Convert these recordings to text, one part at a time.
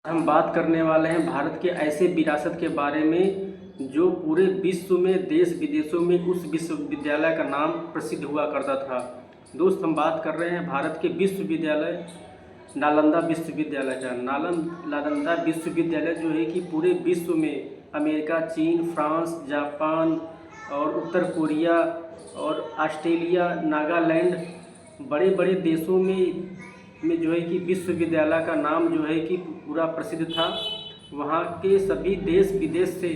हम बात करने वाले हैं भारत के ऐसे विरासत के बारे में जो पूरे विश्व में देश विदेशों में उस विश्वविद्यालय का नाम प्रसिद्ध हुआ करता था। दोस्त, हम बात कर रहे हैं भारत के विश्वविद्यालय नालंदा विश्वविद्यालय का। नालंदा विश्वविद्यालय जो है कि पूरे विश्व में अमेरिका, चीन, फ्रांस, जापान और उत्तर कोरिया और ऑस्ट्रेलिया, नागालैंड बड़े बड़े देशों में जो है कि विश्वविद्यालय का नाम जो है कि पूरा प्रसिद्ध था। वहाँ के सभी देश विदेश से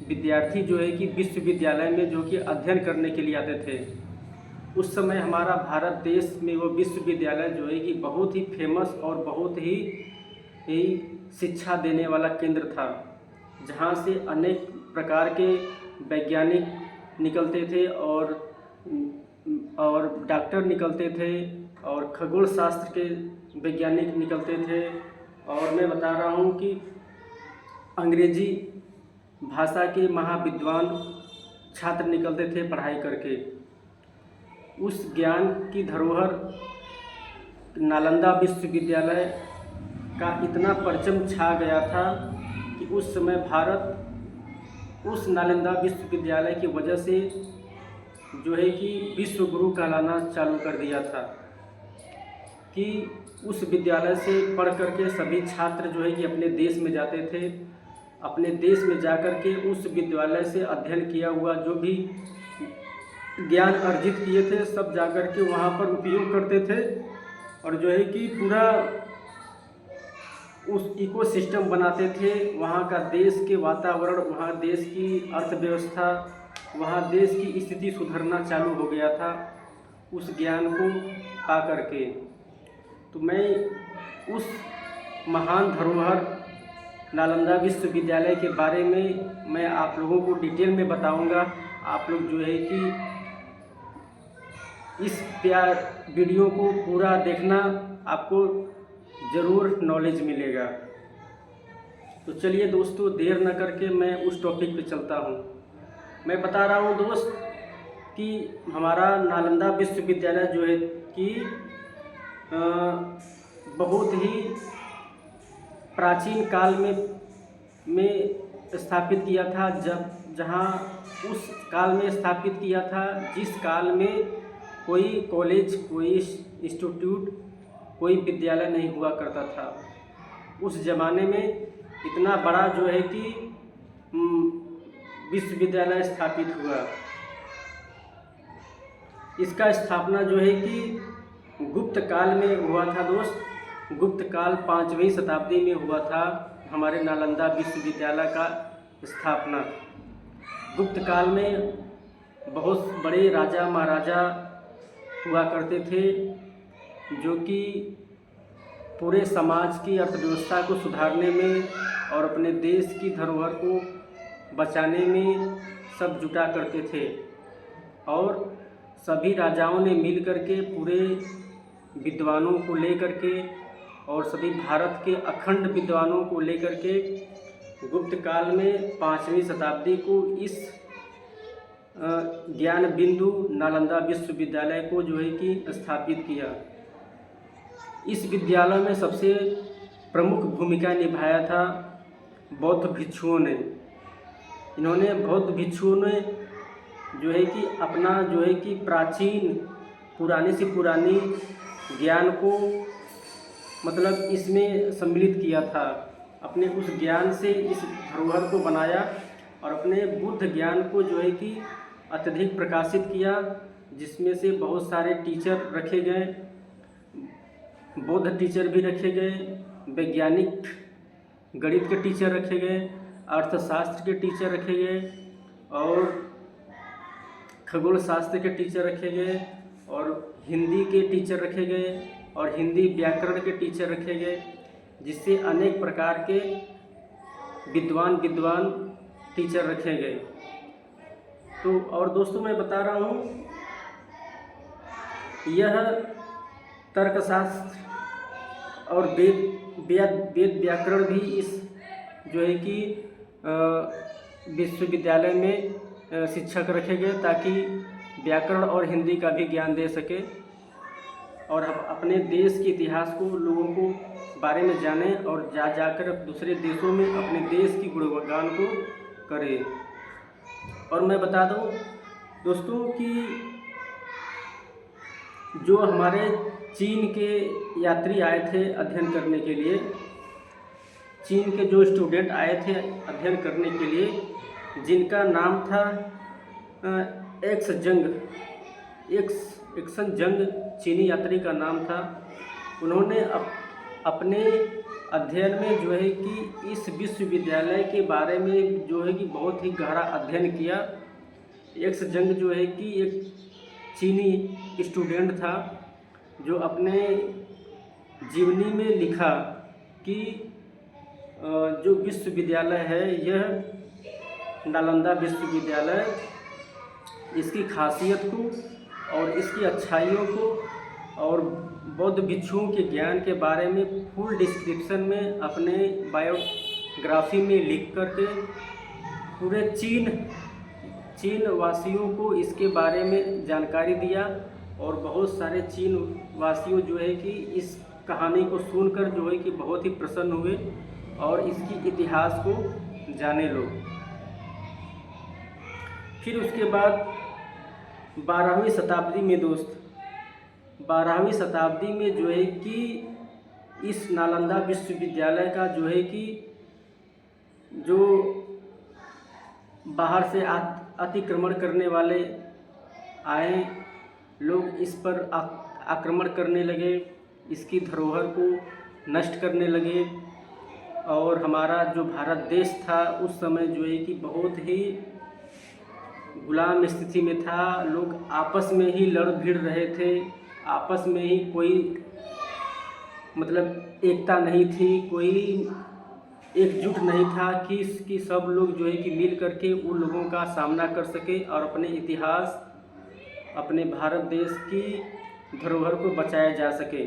विद्यार्थी जो है कि विश्वविद्यालय में जो कि अध्ययन करने के लिए आते थे। उस समय हमारा भारत देश में वो विश्वविद्यालय जो है कि बहुत ही फेमस और बहुत ही शिक्षा देने वाला केंद्र था, जहाँ से अनेक प्रकार के वैज्ञानिक निकलते थे और डॉक्टर निकलते थे और खगोल शास्त्र के वैज्ञानिक निकलते थे। और मैं बता रहा हूँ कि अंग्रेजी भाषा के महाविद्वान छात्र निकलते थे पढ़ाई करके। उस ज्ञान की धरोहर नालंदा विश्वविद्यालय का इतना परचम छा गया था कि उस समय भारत उस नालंदा विश्वविद्यालय की वजह से जो है कि विश्व गुरु कहलाना चालू कर दिया था कि उस विद्यालय से पढ़ कर के सभी छात्र जो है कि अपने देश में जाते थे। अपने देश में जाकर के उस विद्यालय से अध्ययन किया हुआ जो भी ज्ञान अर्जित किए थे सब जाकर के वहाँ पर उपयोग करते थे और जो है कि पूरा उस इकोसिस्टम बनाते थे। वहाँ का देश के वातावरण, वहाँ देश की अर्थव्यवस्था, वहाँ देश की स्थिति सुधरना चालू हो गया था उस ज्ञान को पा करके। तो मैं उस महान धरोहर नालंदा विश्वविद्यालय के बारे में मैं आप लोगों को डिटेल में बताऊंगा। आप लोग जो है कि इस वीडियो को पूरा देखना, आपको ज़रूर नॉलेज मिलेगा। तो चलिए दोस्तों, देर न करके मैं उस टॉपिक पे चलता हूँ। मैं बता रहा हूँ दोस्त कि हमारा नालंदा विश्वविद्यालय जो है कि बहुत ही प्राचीन काल में स्थापित किया था, जहाँ उस काल में स्थापित किया था जिस काल में कोई कॉलेज, कोई इंस्टीट्यूट, कोई विद्यालय नहीं हुआ करता था। उस ज़माने में इतना बड़ा जो है कि विश्वविद्यालय स्थापित हुआ। इसका स्थापना जो है कि गुप्त काल में हुआ था दोस्त। गुप्त काल 5वीं शताब्दी में हुआ था हमारे नालंदा विश्वविद्यालय का स्थापना। गुप्त काल में बहुत बड़े राजा महाराजा हुआ करते थे जो कि पूरे समाज की अर्थव्यवस्था को सुधारने में और अपने देश की धरोहर को बचाने में सब जुटा करते थे। और सभी राजाओं ने मिल करके पूरे विद्वानों को लेकर के और सभी भारत के अखंड विद्वानों को लेकर के गुप्त काल में 5वीं शताब्दी को इस ज्ञान बिंदु नालंदा विश्वविद्यालय को जो है कि स्थापित किया। इस विद्यालय में सबसे प्रमुख भूमिका निभाया था बौद्ध भिक्षुओं ने। इन्होंने बौद्ध भिक्षुओं ने जो है कि अपना जो है कि प्राचीन पुराने से पुरानी ज्ञान को मतलब इसमें सम्मिलित किया था। अपने उस ज्ञान से इस धरोहर को बनाया और अपने बुद्ध ज्ञान को जो है कि अत्यधिक प्रकाशित किया, जिसमें से बहुत सारे टीचर रखे गए, बौद्ध टीचर भी रखे गए, वैज्ञानिक गणित के टीचर रखे गए, अर्थशास्त्र के टीचर रखे गए और खगोल शास्त्र के टीचर रखे गए और हिंदी के टीचर रखे गए और हिंदी व्याकरण के टीचर रखे गए, जिससे अनेक प्रकार के विद्वान टीचर रखे गए। तो और दोस्तों, मैं बता रहा हूँ यह तर्कशास्त्र और वेद व्याकरण भी इस जो है कि विश्वविद्यालय में शिक्षक रखे गए ताकि व्याकरण और हिंदी का भी ज्ञान दे सके और अपने देश के इतिहास को लोगों को बारे में जानें और जाकर दूसरे देशों में अपने देश की गुणगान को करें। और मैं बता दूं दोस्तों कि जो हमारे चीन के यात्री आए थे अध्ययन करने के लिए, चीन के जो स्टूडेंट आए थे अध्ययन करने के लिए, जिनका नाम था एक्सन जंग चीनी यात्री का नाम था। उन्होंने अपने अध्ययन में जो है कि इस विश्वविद्यालय के बारे में जो है कि बहुत ही गहरा अध्ययन किया। एक्स जंग जो है कि एक चीनी स्टूडेंट था जो अपने जीवनी में लिखा कि जो विश्वविद्यालय है यह नालंदा विश्वविद्यालय, इसकी खासियत को और इसकी अच्छाइयों को और बौद्ध भिक्षुओं के ज्ञान के बारे में फुल डिस्क्रिप्शन में अपने बायोग्राफी में लिख करके पूरे चीन वासियों को इसके बारे में जानकारी दिया। और बहुत सारे चीन वासियों जो है कि इस कहानी को सुनकर जो है कि बहुत ही प्रसन्न हुए और इसकी इतिहास को जाने लोग। फिर उसके बाद 12वीं शताब्दी में दोस्त, 12वीं शताब्दी में जो है कि इस नालंदा विश्वविद्यालय का जो है कि जो बाहर से अतिक्रमण करने वाले आए लोग इस पर आक्रमण करने लगे, इसकी धरोहर को नष्ट करने लगे। और हमारा जो भारत देश था उस समय जो है कि बहुत ही गुलाम स्थिति में था। लोग आपस में ही लड़ भिड़ रहे थे, आपस में ही कोई मतलब एकता नहीं थी, कोई एकजुट नहीं था कि सब लोग जो है कि मिल करके उन लोगों का सामना कर सके और अपने इतिहास, अपने भारत देश की धरोहर को बचाया जा सके।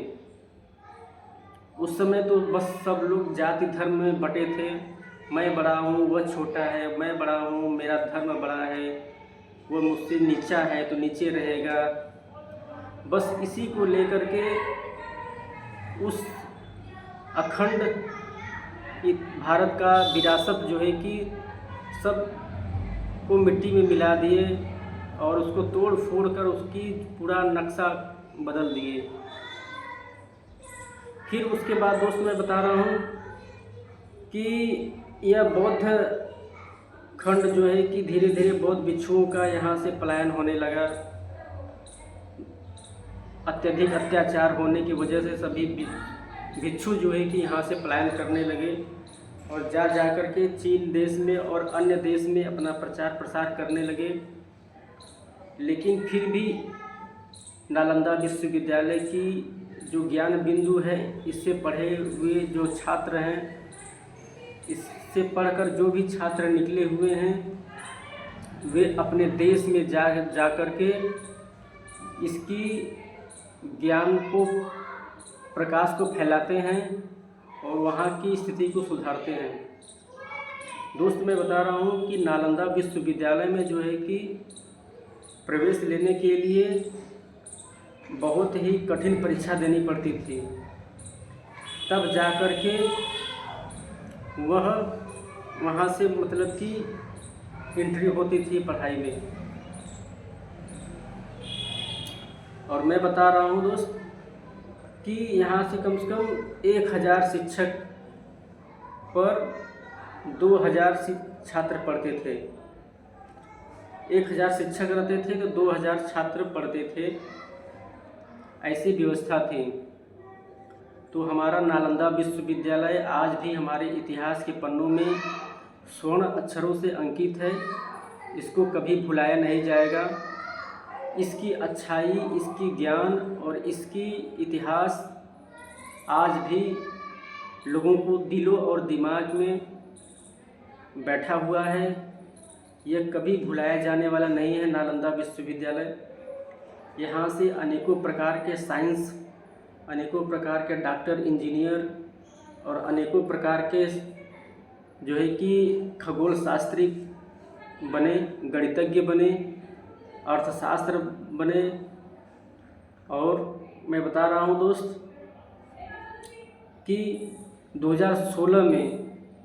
उस समय तो बस सब लोग जाति धर्म में बटे थे। मैं बड़ा हूँ, वह छोटा है, मैं बड़ा हूँ, मेरा धर्म बड़ा है, वो मुझसे नीचा है तो नीचे रहेगा। बस इसी को लेकर के उस अखंड भारत का विरासत जो है कि सब को मिट्टी में मिला दिए और उसको तोड़ फोड़ कर उसकी पूरा नक्शा बदल दिए। फिर उसके बाद दोस्त मैं बता रहा हूँ कि यह बौद्ध खंड जो है कि धीरे धीरे बौद्ध भिक्षुओं का यहाँ से पलायन होने लगा। अत्यधिक अत्याचार होने की वजह से सभी भिक्षु जो है कि यहाँ से पलायन करने लगे और जा कर के चीन देश में और अन्य देश में अपना प्रचार प्रसार करने लगे। लेकिन फिर भी नालंदा विश्वविद्यालय की जो ज्ञान बिंदु है, इससे पढ़े हुए जो छात्र हैं, इससे पढ़कर जो भी छात्र निकले हुए हैं वे अपने देश में जा कर के इसकी ज्ञान को, प्रकाश को फैलाते हैं और वहाँ की स्थिति को सुधारते हैं। दोस्त मैं बता रहा हूँ कि नालंदा विश्वविद्यालय में जो है कि प्रवेश लेने के लिए बहुत ही कठिन परीक्षा देनी पड़ती थी, तब जा कर के वह वहाँ से मतलब कि एंट्री होती थी पढ़ाई में। और मैं बता रहा हूँ दोस्त कि यहाँ से कम 1000 शिक्षक पर 2000 छात्र पढ़ते थे। 1000 शिक्षक रहते थे तो 2000 छात्र पढ़ते थे, ऐसी व्यवस्था थी। तो हमारा नालंदा विश्वविद्यालय आज भी हमारे इतिहास के पन्नों में स्वर्ण अक्षरों से अंकित है। इसको कभी भुलाया नहीं जाएगा। इसकी अच्छाई, इसकी ज्ञान और इसकी इतिहास आज भी लोगों को दिलों और दिमाग में बैठा हुआ है। यह कभी भुलाया जाने वाला नहीं है। नालंदा विश्वविद्यालय, यहाँ से अनेकों प्रकार के साइंस, अनेकों प्रकार के डॉक्टर, इंजीनियर और अनेकों प्रकार के जो है कि खगोल शास्त्री बने, गणितज्ञ बने, अर्थशास्त्र बने। और मैं बता रहा हूँ दोस्त कि 2016 में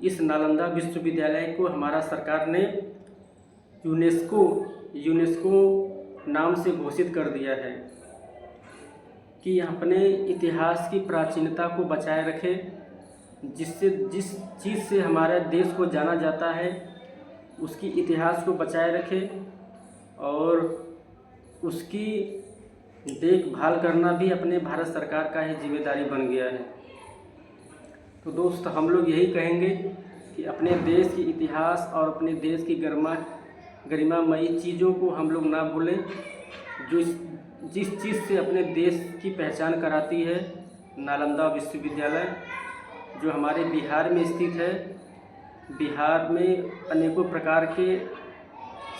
इस नालंदा विश्वविद्यालय को हमारा सरकार ने यूनेस्को नाम से घोषित कर दिया है कि अपने इतिहास की प्राचीनता को बचाए रखे, जिस चीज़ से हमारे देश को जाना जाता है उसकी इतिहास को बचाए रखे और उसकी देखभाल करना भी अपने भारत सरकार का ही जिम्मेदारी बन गया है। तो दोस्त, हम लोग यही कहेंगे कि अपने देश की इतिहास और अपने देश की गरिमामयी चीज़ों को हम लोग ना भूलें, जो जिस चीज़ से अपने देश की पहचान कराती है नालंदा विश्वविद्यालय, जो हमारे बिहार में स्थित है। बिहार में अनेकों प्रकार के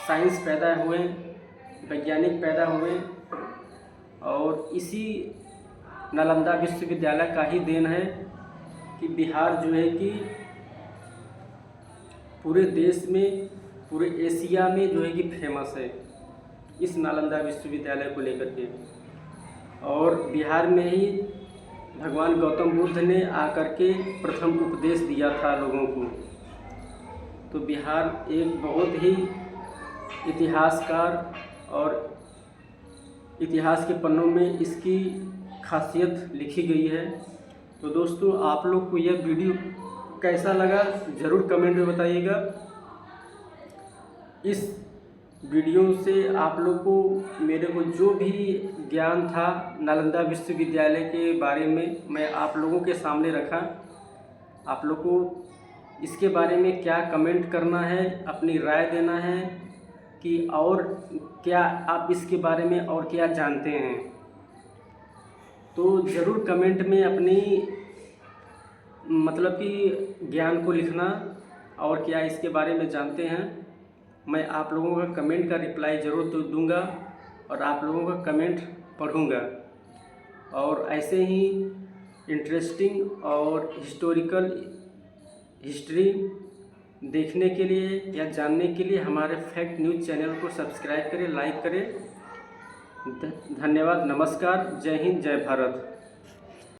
साइंस पैदा हुए, वैज्ञानिक पैदा हुए और इसी नालंदा विश्वविद्यालय का ही देन है कि बिहार जो है कि पूरे देश में, पूरे एशिया में जो है कि फेमस है इस नालंदा विश्वविद्यालय को लेकर के। और बिहार में ही भगवान गौतम बुद्ध ने आकर के प्रथम उपदेश दिया था लोगों को। तो बिहार एक बहुत ही इतिहासकार और इतिहास के पन्नों में इसकी खासियत लिखी गई है। तो दोस्तों, आप लोग को यह वीडियो कैसा लगा ज़रूर कमेंट में बताइएगा। इस वीडियो से आप लोग को, मेरे को जो भी ज्ञान था नालंदा विश्वविद्यालय के बारे में, मैं आप लोगों के सामने रखा। आप लोग को इसके बारे में क्या कमेंट करना है, अपनी राय देना है कि और क्या आप इसके बारे में और क्या जानते हैं, तो ज़रूर कमेंट में अपनी मतलब कि ज्ञान को लिखना और क्या इसके बारे में जानते हैं। मैं आप लोगों का कमेंट का रिप्लाई ज़रूर तो दूंगा और आप लोगों का कमेंट पढ़ूंगा। और ऐसे ही इंटरेस्टिंग और हिस्ट्री देखने के लिए या जानने के लिए हमारे फैक्ट न्यूज़ चैनल को सब्सक्राइब करें, लाइक करें। धन्यवाद, नमस्कार, जय हिंद, जय भारत।